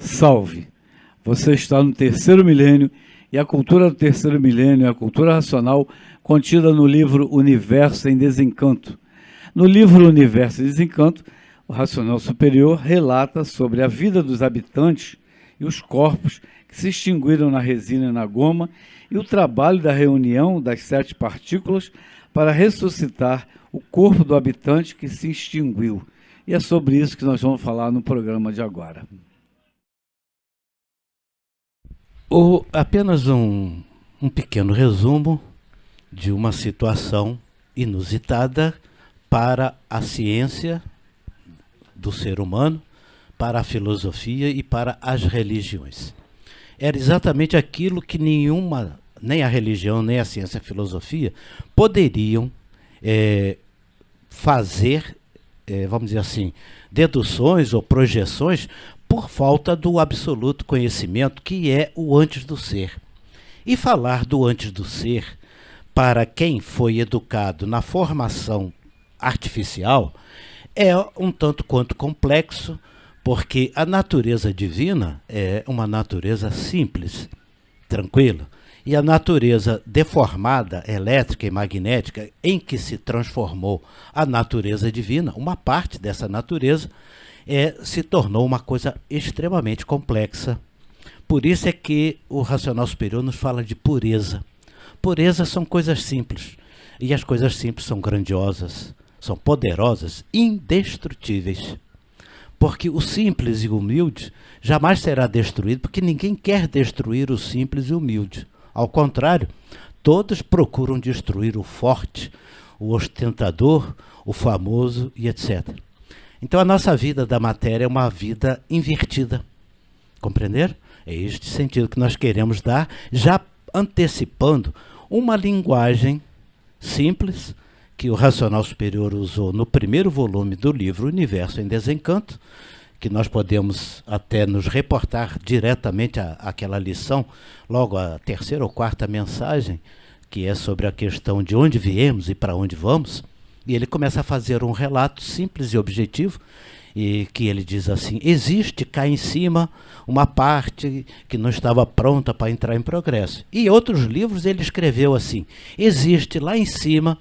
Salve! Você está no terceiro milênio e a cultura do terceiro milênio é a cultura racional contida no livro Universo em Desencanto. No livro Universo em Desencanto, o racional superior relata sobre a vida dos habitantes e os corpos que se extinguiram na resina e na goma e o trabalho da reunião das 7 partículas para ressuscitar o corpo do habitante que se extinguiu. E é sobre isso que nós vamos falar no programa de agora. Apenas um pequeno resumo de uma situação inusitada para a ciência do ser humano, para a filosofia e para as religiões. Era exatamente aquilo que nem a religião, nem a ciência e a filosofia poderiam fazer, vamos dizer assim, deduções ou projeções por falta do absoluto conhecimento que é o antes do ser. E falar do antes do ser, para quem foi educado na formação artificial, é um tanto quanto complexo, porque a natureza divina é uma natureza simples, tranquila, e a natureza deformada, elétrica e magnética, em que se transformou a natureza divina, uma parte dessa natureza, se tornou uma coisa extremamente complexa. Por isso é que o racional superior nos fala de pureza. Pureza são coisas simples, e as coisas simples são grandiosas, são poderosas, indestrutíveis. Porque o simples e o humilde jamais será destruído, porque ninguém quer destruir o simples e o humilde. Ao contrário, todos procuram destruir o forte, o ostentador, o famoso e etc. Então a nossa vida da matéria é uma vida invertida. Compreenderam? É este sentido que nós queremos dar, já antecipando uma linguagem simples, que o Racional Superior usou no primeiro volume do livro Universo em Desencanto, que nós podemos até nos reportar diretamente àquela lição, logo a terceira ou quarta mensagem, que é sobre a questão de onde viemos e para onde vamos, e ele começa a fazer um relato simples e objetivo, e que ele diz assim: existe cá em cima uma parte que não estava pronta para entrar em progresso. E em outros livros ele escreveu assim: existe lá em cima.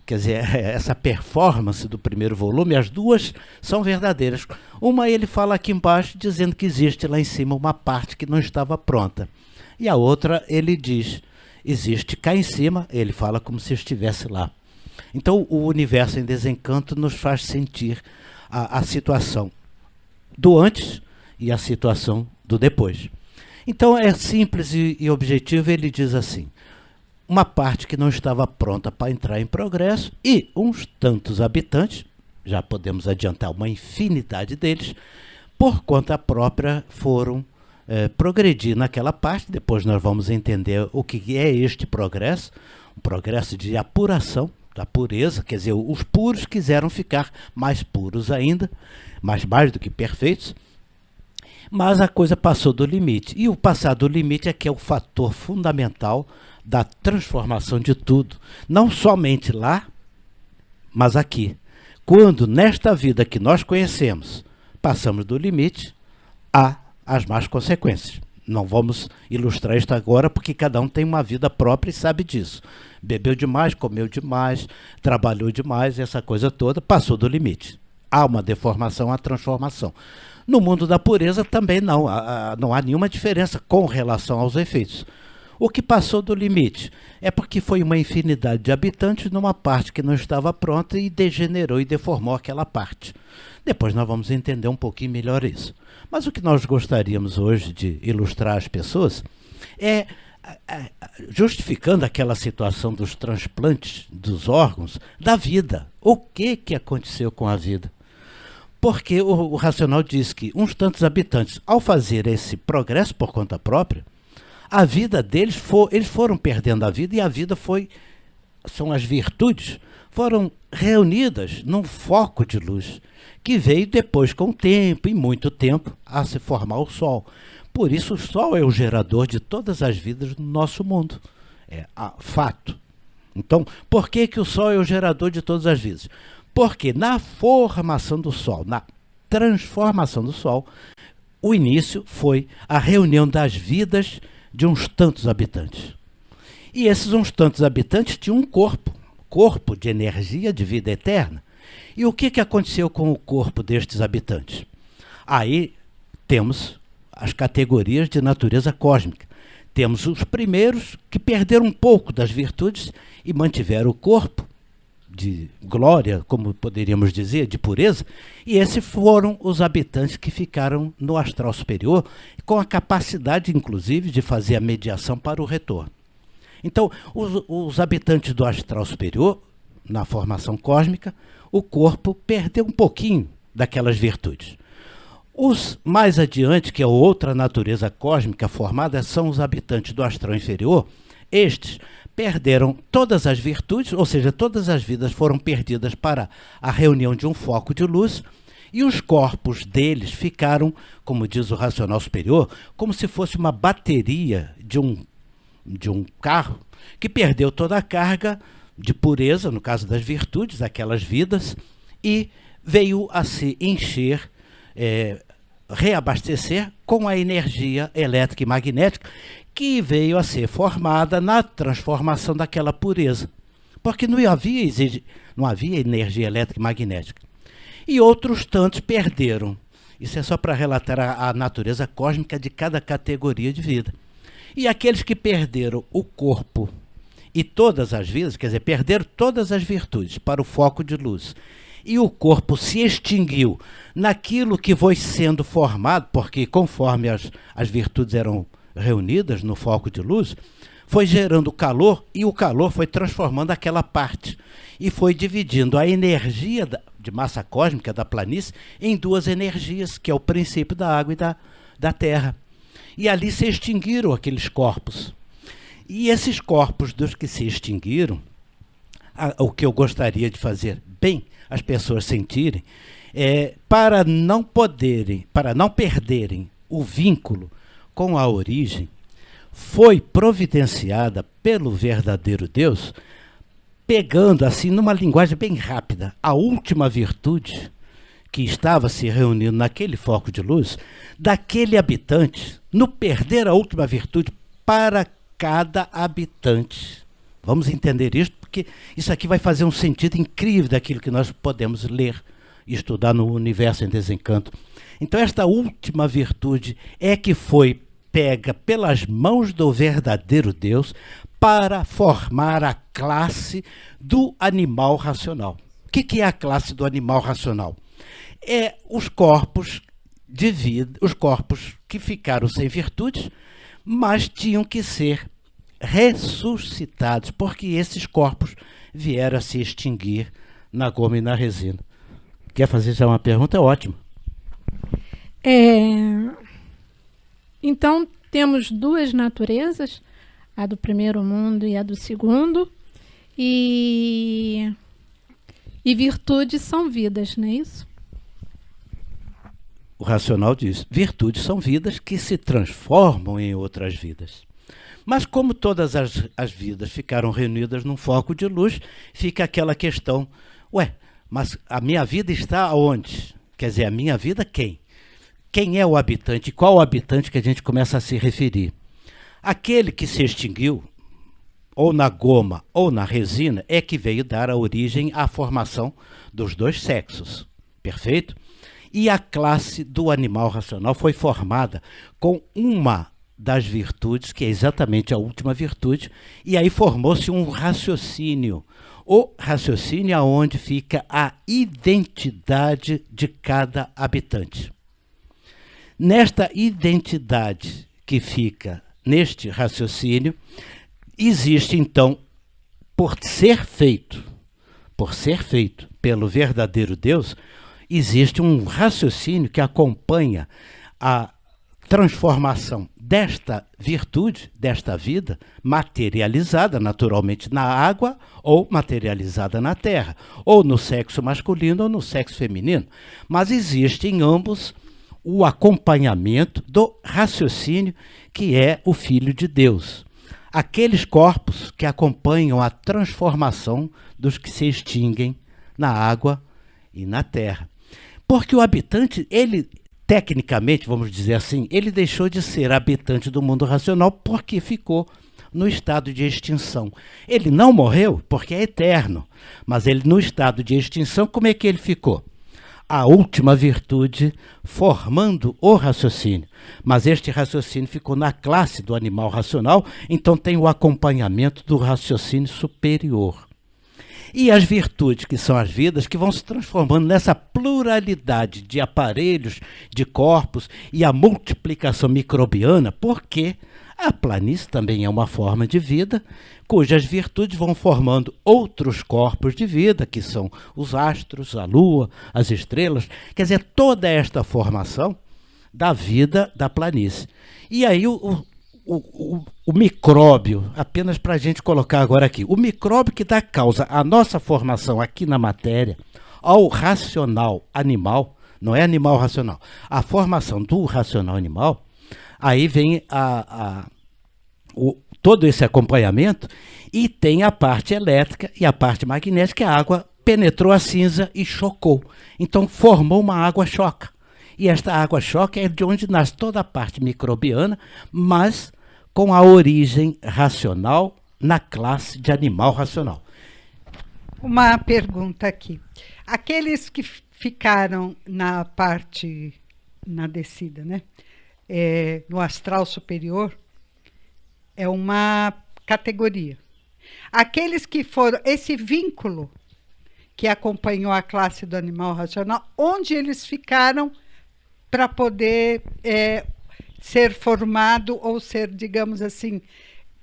Quer dizer, essa performance do primeiro volume, as duas são verdadeiras. Uma ele fala aqui embaixo dizendo que existe lá em cima uma parte que não estava pronta. E a outra ele diz, existe cá em cima, ele fala como se estivesse lá. Então o Universo em Desencanto nos faz sentir a situação do antes e a situação do depois. Então é simples e objetivo, ele diz assim: uma parte que não estava pronta para entrar em progresso e uns tantos habitantes, já podemos adiantar uma infinidade deles, por conta própria foram progredir naquela parte. Depois nós vamos entender o que é este progresso, um progresso de apuração, da pureza, quer dizer, os puros quiseram ficar mais puros ainda, mais do que perfeitos, mas a coisa passou do limite. E o passar do limite é que é o fator fundamental da transformação de tudo, não somente lá, mas aqui. Quando nesta vida que nós conhecemos, passamos do limite, há as más consequências. Não vamos ilustrar isto agora, porque cada um tem uma vida própria e sabe disso. Bebeu demais, comeu demais, trabalhou demais, essa coisa toda, passou do limite. Há uma deformação, há transformação. No mundo da pureza também não há nenhuma diferença com relação aos efeitos. O que passou do limite é porque foi uma infinidade de habitantes numa parte que não estava pronta e degenerou e deformou aquela parte. Depois nós vamos entender um pouquinho melhor isso. Mas o que nós gostaríamos hoje de ilustrar às pessoas é, justificando aquela situação dos transplantes dos órgãos, da vida. O que aconteceu com a vida? Porque o racional diz que uns tantos habitantes, ao fazer esse progresso por conta própria, a vida deles, eles foram perdendo a vida, e a vida são as virtudes, foram reunidas num foco de luz, que veio depois, com o tempo, e muito tempo, a se formar o Sol. Por isso o Sol é o gerador de todas as vidas no nosso mundo. É fato. Então, por que o Sol é o gerador de todas as vidas? Porque na formação do Sol, na transformação do Sol, o início foi a reunião das vidas de uns tantos habitantes. E esses uns tantos habitantes tinham um corpo de energia, de vida eterna. E o que aconteceu com o corpo destes habitantes? Aí temos as categorias de natureza cósmica. Temos os primeiros que perderam um pouco das virtudes e mantiveram o corpo de glória, como poderíamos dizer, de pureza, e esses foram os habitantes que ficaram no astral superior, com a capacidade, inclusive, de fazer a mediação para o retorno. Então, os habitantes do astral superior, na formação cósmica, o corpo perdeu um pouquinho daquelas virtudes. Os mais adiante, que é outra natureza cósmica formada, são os habitantes do astral inferior. Estes perderam todas as virtudes, ou seja, todas as vidas foram perdidas para a reunião de um foco de luz, e os corpos deles ficaram, como diz o racional superior, como se fosse uma bateria de um carro que perdeu toda a carga de pureza, no caso das virtudes, aquelas vidas, e veio a se encher, reabastecer com a energia elétrica e magnética que veio a ser formada na transformação daquela pureza. Porque não havia energia elétrica e magnética. E outros tantos perderam. Isso é só para relatar a natureza cósmica de cada categoria de vida. E aqueles que perderam o corpo e todas as vidas, quer dizer, perderam todas as virtudes para o foco de luz, e o corpo se extinguiu naquilo que foi sendo formado, porque conforme as virtudes eram reunidas no foco de luz, foi gerando calor, e o calor foi transformando aquela parte, e foi dividindo a energia de massa cósmica da planície em duas energias, que é o princípio da água e da terra. E ali se extinguiram aqueles corpos. E esses corpos dos que se extinguiram, o que eu gostaria de fazer bem as pessoas sentirem, para não perderem o vínculo com a origem, foi providenciada pelo verdadeiro Deus, pegando assim, numa linguagem bem rápida, a última virtude que estava se reunindo naquele foco de luz, daquele habitante, no perder a última virtude para cada habitante. Vamos entender isso, porque isso aqui vai fazer um sentido incrível daquilo que nós podemos ler e estudar no Universo em Desencanto. Então, esta última virtude é que foi pega pelas mãos do verdadeiro Deus para formar a classe do animal racional. O que é a classe do animal racional? É os corpos de vida, os corpos que ficaram sem virtudes, mas tinham que ser ressuscitados, porque esses corpos vieram a se extinguir na goma e na resina. Quer fazer já uma pergunta? Ótimo. Então, temos duas naturezas, a do primeiro mundo e a do segundo, e virtudes são vidas, não é isso? O racional diz, virtudes são vidas que se transformam em outras vidas. Mas como todas as vidas ficaram reunidas num foco de luz, fica aquela questão, mas a minha vida está onde? Quer dizer, a minha vida quem? Quem é o habitante? Qual o habitante que a gente começa a se referir? Aquele que se extinguiu, ou na goma ou na resina, é que veio dar a origem à formação dos dois sexos. Perfeito? E a classe do animal racional foi formada com uma das virtudes, que é exatamente a última virtude, e aí formou-se um raciocínio. O raciocínio é onde fica a identidade de cada habitante. Nesta identidade que fica neste raciocínio, existe então, por ser feito pelo verdadeiro Deus, existe um raciocínio que acompanha a transformação desta virtude, desta vida, materializada naturalmente na água ou materializada na terra, ou no sexo masculino ou no sexo feminino. Mas existe em ambos o acompanhamento do raciocínio que é o Filho de Deus. Aqueles corpos que acompanham a transformação dos que se extinguem na água e na terra. Porque o habitante, ele tecnicamente, vamos dizer assim, ele deixou de ser habitante do mundo racional porque ficou no estado de extinção. Ele não morreu porque é eterno, mas ele no estado de extinção, como é que ele ficou? A última virtude formando o raciocínio. Mas este raciocínio ficou na classe do animal racional, então tem o acompanhamento do raciocínio superior. E as virtudes, que são as vidas, que vão se transformando nessa pluralidade de aparelhos, de corpos e a multiplicação microbiana, porque a planície também é uma forma de vida, cujas virtudes vão formando outros corpos de vida, que são os astros, a lua, as estrelas. Quer dizer, toda esta formação da vida da planície. E aí o micróbio, apenas para a gente colocar agora aqui, o micróbio que dá causa à nossa formação aqui na matéria, ao racional animal, não é animal racional, a formação do racional animal, aí vem todo esse acompanhamento e tem a parte elétrica e a parte magnética, que a água penetrou a cinza e chocou. Então formou uma água-choca. E esta água-choca é de onde nasce toda a parte microbiana, mas com a origem racional na classe de animal racional. Uma pergunta aqui. Aqueles que ficaram na parte, na descida, né? No astral superior, é uma categoria. Aqueles que foram, esse vínculo que acompanhou a classe do animal racional, onde eles ficaram para poder ser formado ou ser, digamos assim,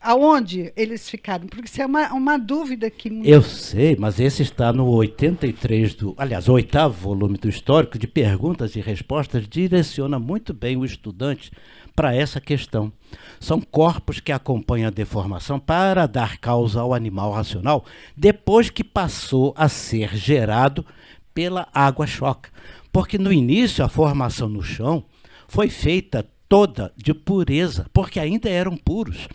aonde eles ficaram? Porque isso é uma dúvida que... Eu sei, mas esse está no 83 aliás, o 8º volume do Histórico de Perguntas e Respostas, direciona muito bem o estudante para essa questão. São corpos que acompanham a deformação para dar causa ao animal racional, depois que passou a ser gerado pela água-choca. Porque no início a formação no chão foi feita toda de pureza, porque ainda eram puros.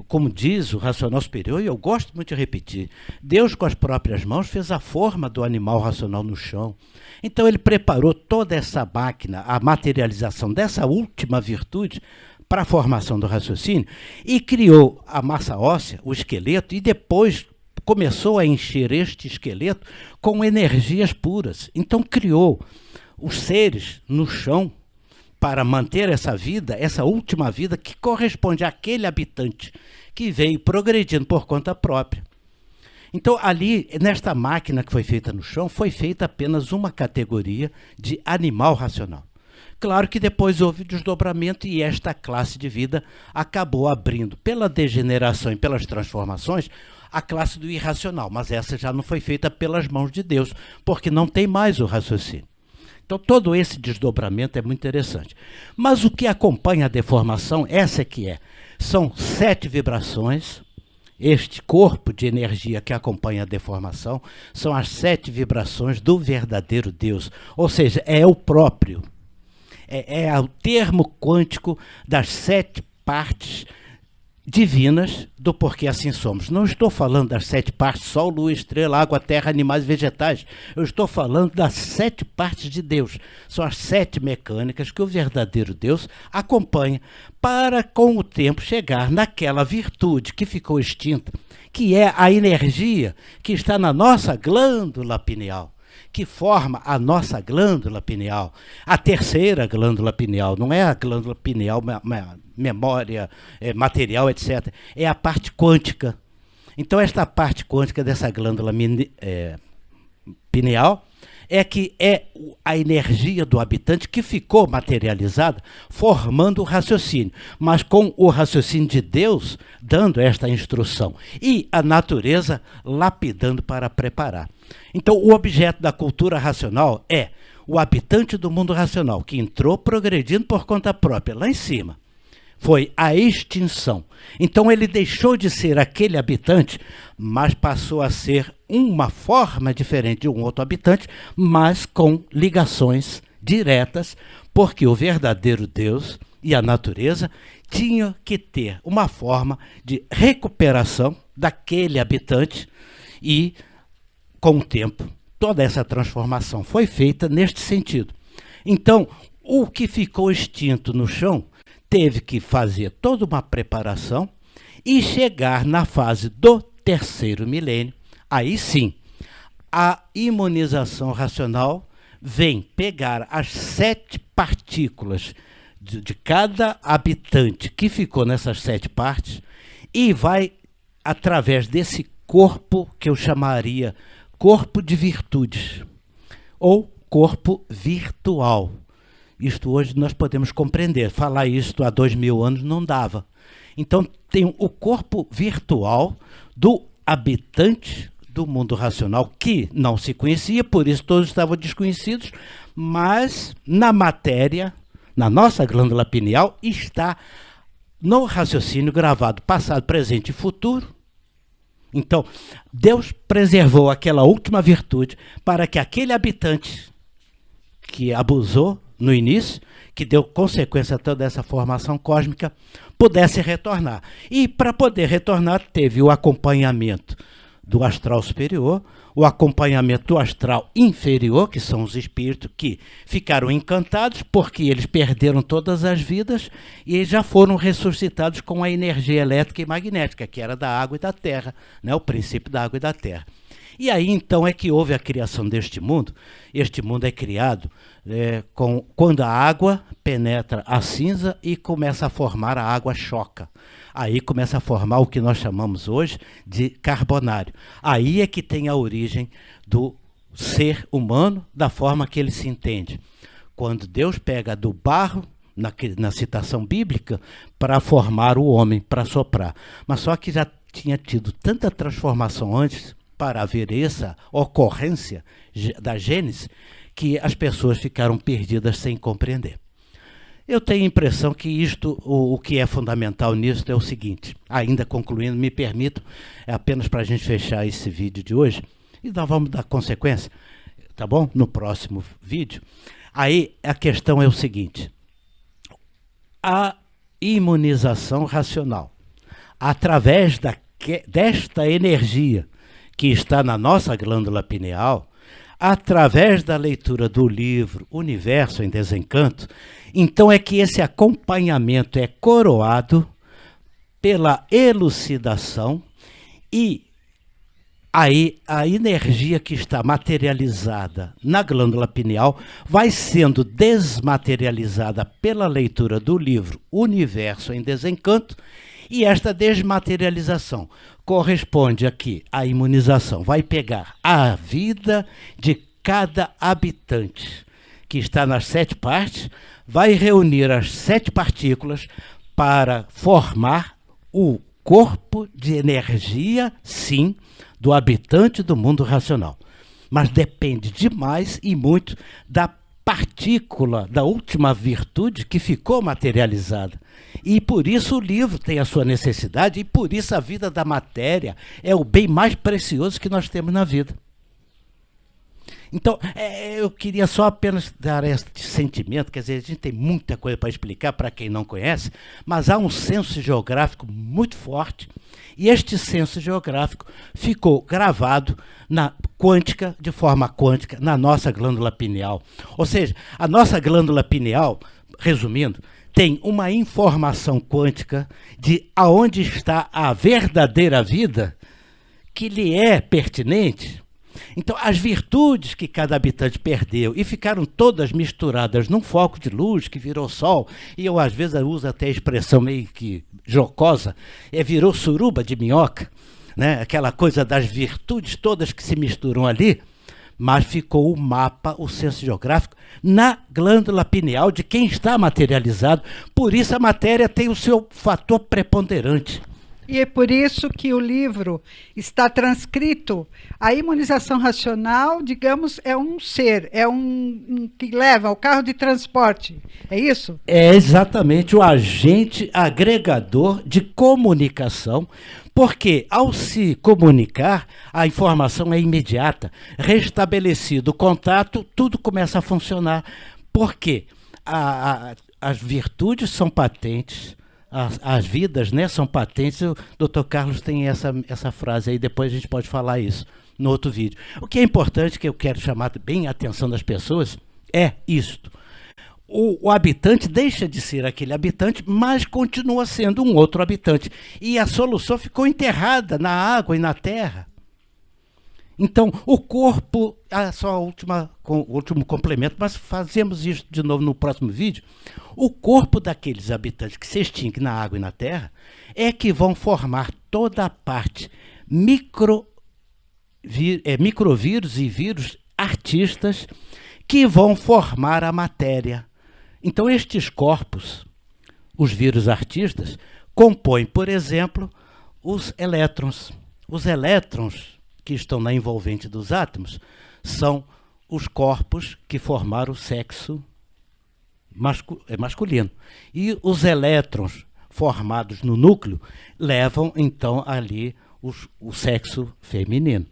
Como diz o racional superior, e eu gosto muito de repetir, Deus com as próprias mãos fez a forma do animal racional no chão. Então ele preparou toda essa máquina, a materialização dessa última virtude para a formação do raciocínio e criou a massa óssea, o esqueleto, e depois começou a encher este esqueleto com energias puras. Então criou os seres no chão para manter essa vida, essa última vida que corresponde àquele habitante que veio progredindo por conta própria. Então, ali, nesta máquina que foi feita no chão, foi feita apenas uma categoria de animal racional. Claro que depois houve desdobramento e esta classe de vida acabou abrindo, pela degeneração e pelas transformações, a classe do irracional, mas essa já não foi feita pelas mãos de Deus, porque não tem mais o raciocínio. Então, todo esse desdobramento é muito interessante. Mas o que acompanha a deformação, essa é que é. São 7 vibrações. Este corpo de energia que acompanha a deformação são as 7 vibrações do verdadeiro Deus. Ou seja, é o próprio. É o termo quântico das 7 partes divinas do porquê assim somos. Não estou falando das 7 partes, sol, lua, estrela, água, terra, animais e vegetais. Eu estou falando das 7 partes de Deus. São as 7 mecânicas que o verdadeiro Deus acompanha para, com o tempo, chegar naquela virtude que ficou extinta, que é a energia que está na nossa glândula pineal, que forma a nossa glândula pineal, a terceira glândula pineal. Não é a glândula pineal, memória, material, etc. É a parte quântica. Então, esta parte quântica dessa glândula pineal é que é a energia do habitante que ficou materializada, formando o raciocínio, mas com o raciocínio de Deus dando esta instrução e a natureza lapidando para preparar. Então, o objeto da cultura racional é o habitante do mundo racional, que entrou progredindo por conta própria, lá em cima. Foi a extinção. Então ele deixou de ser aquele habitante, mas passou a ser uma forma diferente de um outro habitante, mas com ligações diretas, porque o verdadeiro Deus e a natureza tinham que ter uma forma de recuperação daquele habitante e, com o tempo, toda essa transformação foi feita neste sentido. Então, o que ficou extinto no chão teve que fazer toda uma preparação e chegar na fase do terceiro milênio. Aí sim, a imunização racional vem pegar as 7 partículas de cada habitante que ficou nessas 7 partes e vai, através desse corpo que eu chamaria corpo de virtudes, ou corpo virtual. Isto hoje nós podemos compreender. Falar isto há 2000 anos não dava. Então tem o corpo virtual do habitante do mundo racional, que não se conhecia, por isso todos estavam desconhecidos, mas na matéria, na nossa glândula pineal, está no raciocínio gravado passado, presente e futuro. Então, Deus preservou aquela última virtude para que aquele habitante que abusou no início, que deu consequência a toda essa formação cósmica, pudesse retornar. E para poder retornar, teve o acompanhamento do astral superior, o acompanhamento do astral inferior, que são os espíritos que ficaram encantados porque eles perderam todas as vidas e já foram ressuscitados com a energia elétrica e magnética, que era da água e da terra, né? O princípio da água e da terra. E aí então é que houve a criação deste mundo. Este mundo é criado quando a água penetra a cinza e começa a formar a água choca. Aí começa a formar o que nós chamamos hoje de carbonário. Aí é que tem a origem do ser humano da forma que ele se entende. Quando Deus pega do barro, na citação bíblica, para formar o homem, para soprar. Mas só que já tinha tido tanta transformação antes para haver essa ocorrência da Gênese, que as pessoas ficaram perdidas sem compreender. Eu tenho a impressão que isto, o que é fundamental nisso é o seguinte, ainda concluindo, me permito, é apenas para a gente fechar esse vídeo de hoje, e nós vamos dar consequência, tá bom? No próximo vídeo. Aí a questão é o seguinte, a imunização racional, através desta energia que está na nossa glândula pineal, através da leitura do livro Universo em Desencanto, então é que esse acompanhamento é coroado pela elucidação e aí a energia que está materializada na glândula pineal vai sendo desmaterializada pela leitura do livro Universo em Desencanto e esta desmaterialização corresponde aqui à imunização. Vai pegar a vida de cada habitante que está nas 7 partes, vai reunir as 7 partículas para formar o corpo de energia, sim, do habitante do mundo racional. Mas depende demais e muito da partícula, da última virtude que ficou materializada. E por isso o livro tem a sua necessidade e por isso a vida da matéria é o bem mais precioso que nós temos na vida. Então, eu queria só apenas dar este sentimento, quer dizer, a gente tem muita coisa para explicar para quem não conhece, mas há um senso geográfico muito forte, e este senso geográfico ficou gravado na quântica, de forma quântica, na nossa glândula pineal. Ou seja, a nossa glândula pineal, resumindo, tem uma informação quântica de aonde está a verdadeira vida que lhe é pertinente. Então, as virtudes que cada habitante perdeu e ficaram todas misturadas num foco de luz que virou sol, e eu às vezes uso até a expressão meio que jocosa, virou suruba de minhoca, né? Aquela coisa das virtudes todas que se misturam ali, mas ficou o mapa, o senso geográfico, na glândula pineal de quem está materializado, por isso a matéria tem o seu fator preponderante. E é por isso que o livro está transcrito. A imunização racional, digamos, é um ser, é um que leva o carro de transporte. É isso? É exatamente o agente agregador de comunicação, porque ao se comunicar, a informação é imediata. Restabelecido o contato, tudo começa a funcionar. Porque as virtudes são patentes, as vidas, né, são patentes. O Dr. Carlos tem essa frase aí, depois a gente pode falar isso no outro vídeo. O que é importante, que eu quero chamar bem a atenção das pessoas, é isto. o habitante deixa de ser aquele habitante, mas continua sendo um outro habitante. E a solução ficou enterrada na água e na terra. Então, o corpo, só o último complemento, mas fazemos isso de novo no próximo vídeo. O corpo daqueles habitantes que se extinguem na água e na terra é que vão formar toda a parte microvírus e vírus artistas que vão formar a matéria. Então, estes corpos, os vírus artistas, compõem, por exemplo, os elétrons. Os elétrons que estão na envolvente dos átomos são os corpos que formaram o sexo masculino. E os elétrons formados no núcleo levam, então, ali o sexo feminino.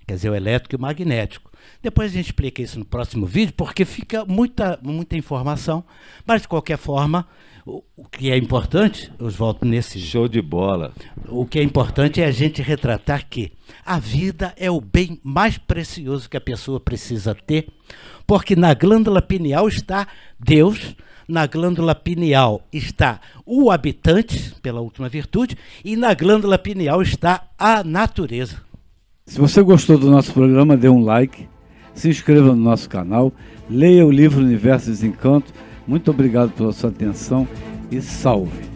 Quer dizer, o elétrico e o magnético. Depois a gente explica isso no próximo vídeo, porque fica muita informação, mas de qualquer forma, o que é importante, eu volto nesse... Show de bola. O que é importante é a gente retratar que a vida é o bem mais precioso que a pessoa precisa ter, porque na glândula pineal está Deus, na glândula pineal está o habitante, pela última virtude, e na glândula pineal está a natureza. Se você gostou do nosso programa, dê um like, se inscreva no nosso canal, leia o livro Universo e Desencanto. Muito obrigado pela sua atenção e salve!